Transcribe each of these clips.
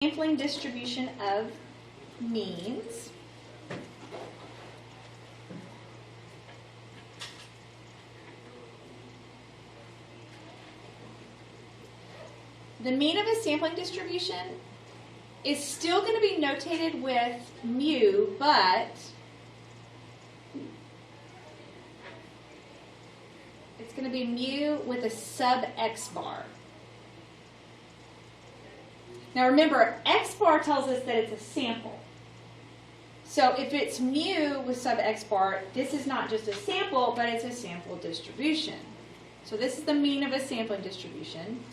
sampling distribution of means. The mean of a sampling distribution is still going to be notated with mu, but it's going to be mu with a sub x bar. Now remember, x bar tells us that it's a sample. So if it's mu with sub x bar, this is not just a sample, but it's a sample distribution. So this is the mean of a sampling distribution.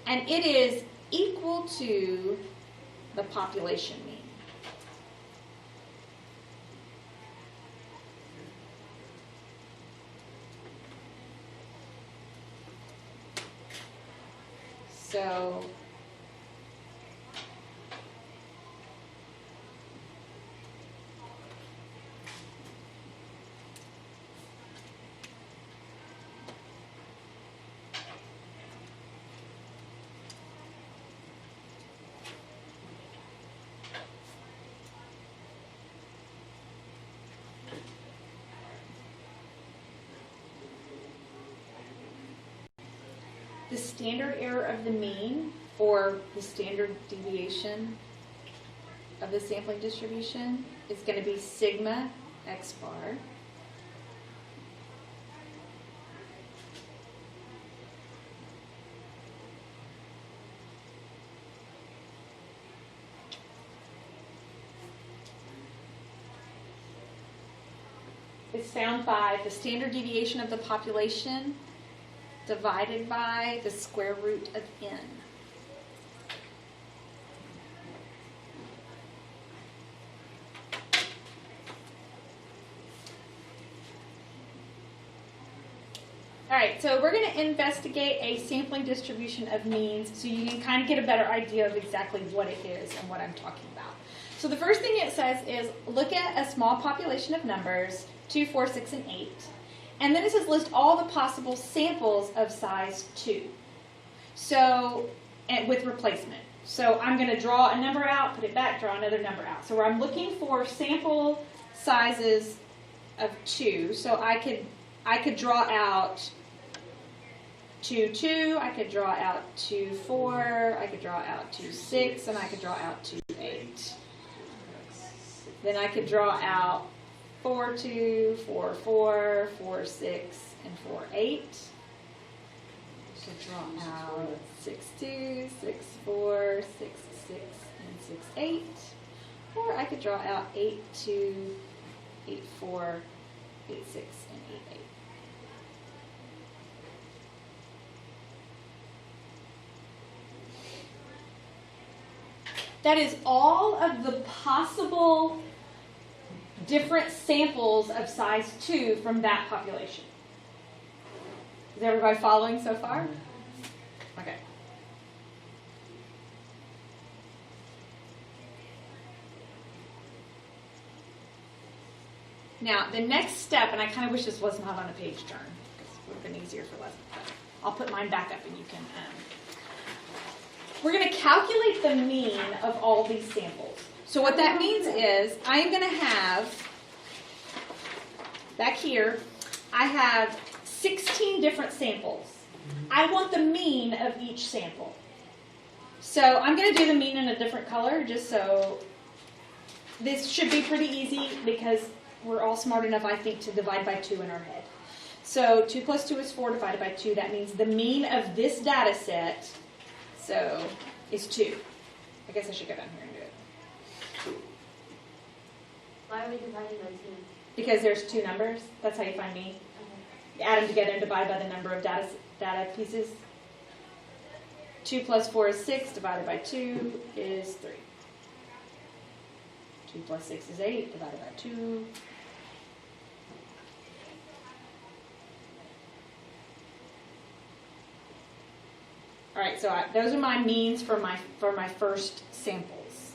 And it is equal to the population mean. So the standard error of the mean, or the standard deviation of the sampling distribution, is going to be sigma x bar is found by the standard deviation of the population divided by the square root of n. All right, so we're going to investigate a sampling distribution of means so you can kind of get a better idea of exactly what it is and what I'm talking about. So the first thing it says is look at a small population of numbers, 2, 4, 6, and 8. And then it says list all the possible samples of size 2. So, and with replacement. So I'm going to draw a number out, put it back, draw another number out. So I'm looking for sample sizes of 2. So I could draw out 2, 2, I could draw out 2, 4, I could draw out 2, 6, and I could draw out 2, 8. Then I could draw out 4, 2, 4, 4, 4, 6, and 4, 8. So draw out 6, 2, 6, 4, 6, 6, and 6, 8. Or I could draw out 8, 2, 8, 4, 8, 6, and 8, 8. That is all of the possible different samples of size 2 from that population. Is everybody following so far? Okay. Now, the next step, and I kind of wish this was not on a page turn, because it would have been easier for lessons, but I'll put mine back up and you can... We're going to calculate the mean of all these samples. So what that means is I'm going to have, back here, I have 16 different samples. I want the mean of each sample. So I'm going to do the mean in a different color just so this should be pretty easy because we're all smart enough, I think, to divide by 2 in our head. So 2 plus 2 is 4 divided by 2. That means the mean of this data set is 2. I guess I should go down here and do it. Why are we dividing by 2? Because there's 2 numbers. That's how you find mean. Okay. You add them together and divide by the number of data pieces. 2 plus 4 is 6. Divided by 2 is 3. 2 plus 6 is 8. Divided by 2. All right, so those are my means for my first samples.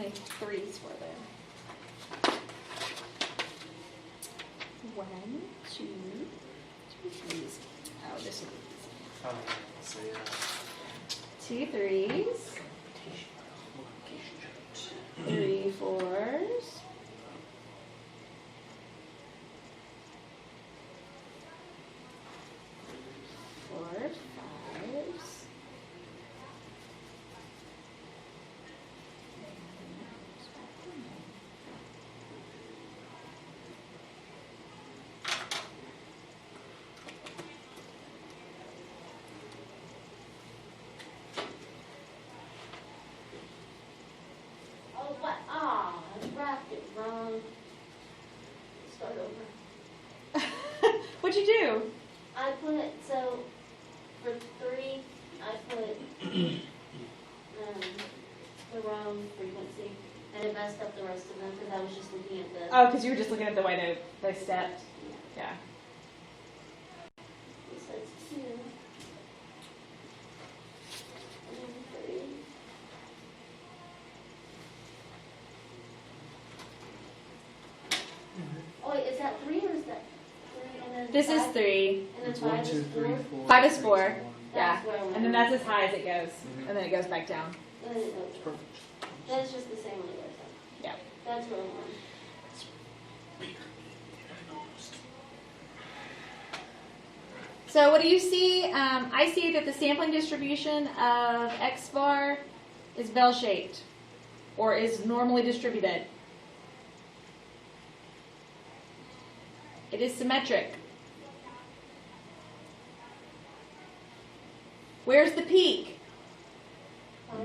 many threes were there? 1, 2, 2 threes. Oh, this one. So yeah. 2 threes, 3 fours, 4 fives, Oh, what? Ah, I wrapped it wrong. Start over. What'd you do? I put, so, for 3, I put, the wrong frequency. And it messed up the rest of them, because I was just looking at the, Oh, because you were just looking at the way they stepped. Yeah. it says 2. And then 3. Oh, wait, is that 3 or is that 3 and then This is 5? 3. And then It's 5 1, is 2, 4? 3, 4. 5 is 6, 4. 1. Yeah. That's where I went And then wrong. that's as high as it goes. Mhm. And then it goes back down. And then it goes. It's perfect. That's just the same on the other side. Yeah. That's where I went. So what do you see? I see that the sampling distribution of X bar is bell-shaped or is normally distributed. It is symmetric. Where's the peak? 5.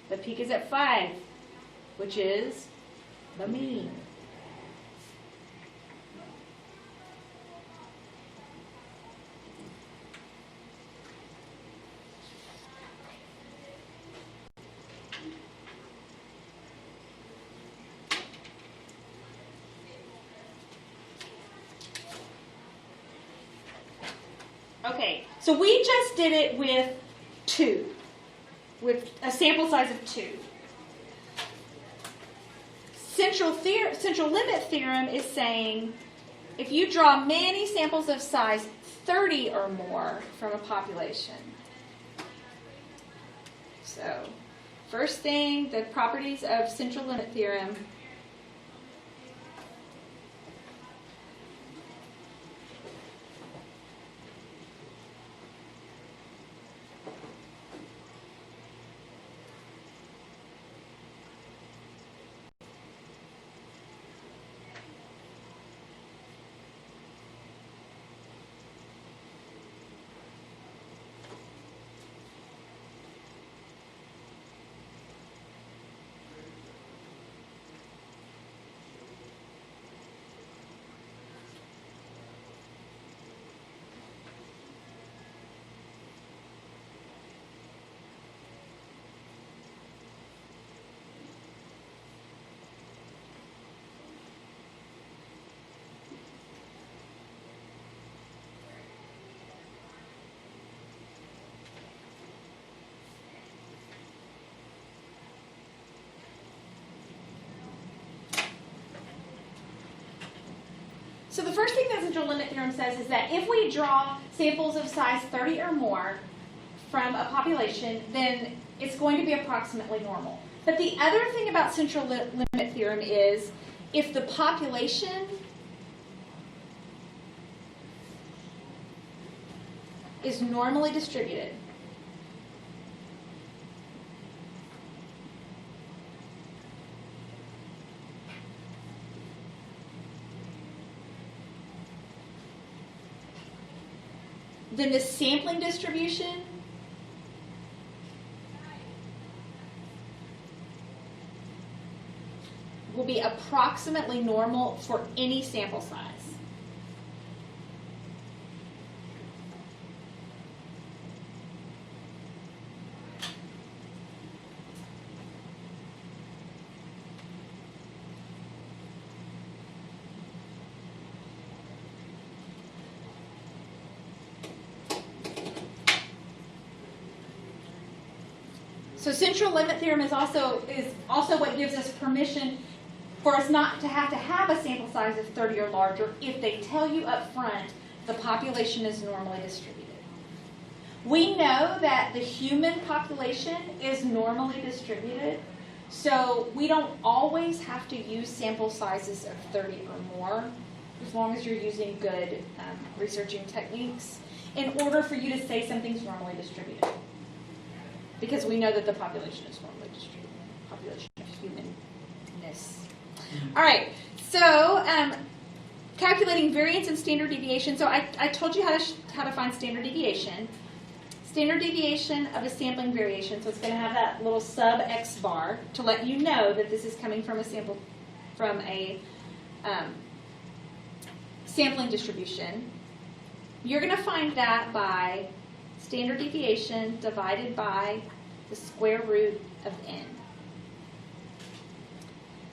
The peak is at 5, which is the mean. Okay, so we just did it with 2, with a sample size of 2. Central limit theorem is saying if you draw many samples of size 30 or more from a population. So, first thing, the properties of central limit theorem. So the first thing that central limit theorem says is that if we draw samples of size 30 or more from a population, then it's going to be approximately normal. But the other thing about central limit theorem is if the population is normally distributed, then the sampling distribution will be approximately normal for any sample size. So central limit theorem is also what gives us permission for us not to have a sample size of 30 or larger if they tell you up front the population is normally distributed. We know that the human population is normally distributed, so we don't always have to use sample sizes of 30 or more, as long as you're using good researching techniques, in order for you to say something's normally distributed. Because we know that the population is normally distributed, population of humanness. All right, so calculating variance and standard deviation. So I told you how to find standard deviation. Standard deviation of a sampling variation, so it's going to have that little sub x bar to let you know that this is coming from a sampling distribution. You're going to find that by standard deviation divided by the square root of n.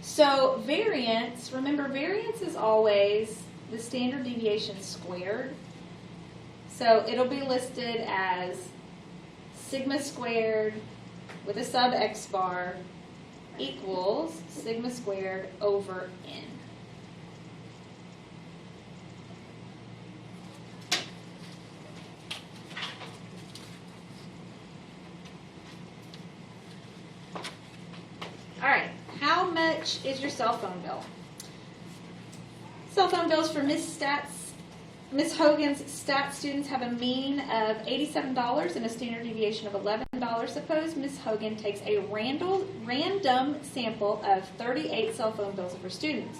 So variance, remember variance is always the standard deviation squared. So it'll be listed as sigma squared with a sub x bar equals sigma squared over n. All right, how much is your cell phone bill? Cell phone bills for Miss Hogan's stat students have a mean of $87 and a standard deviation of $11. Suppose Miss Hogan takes a random sample of 38 cell phone bills of her students.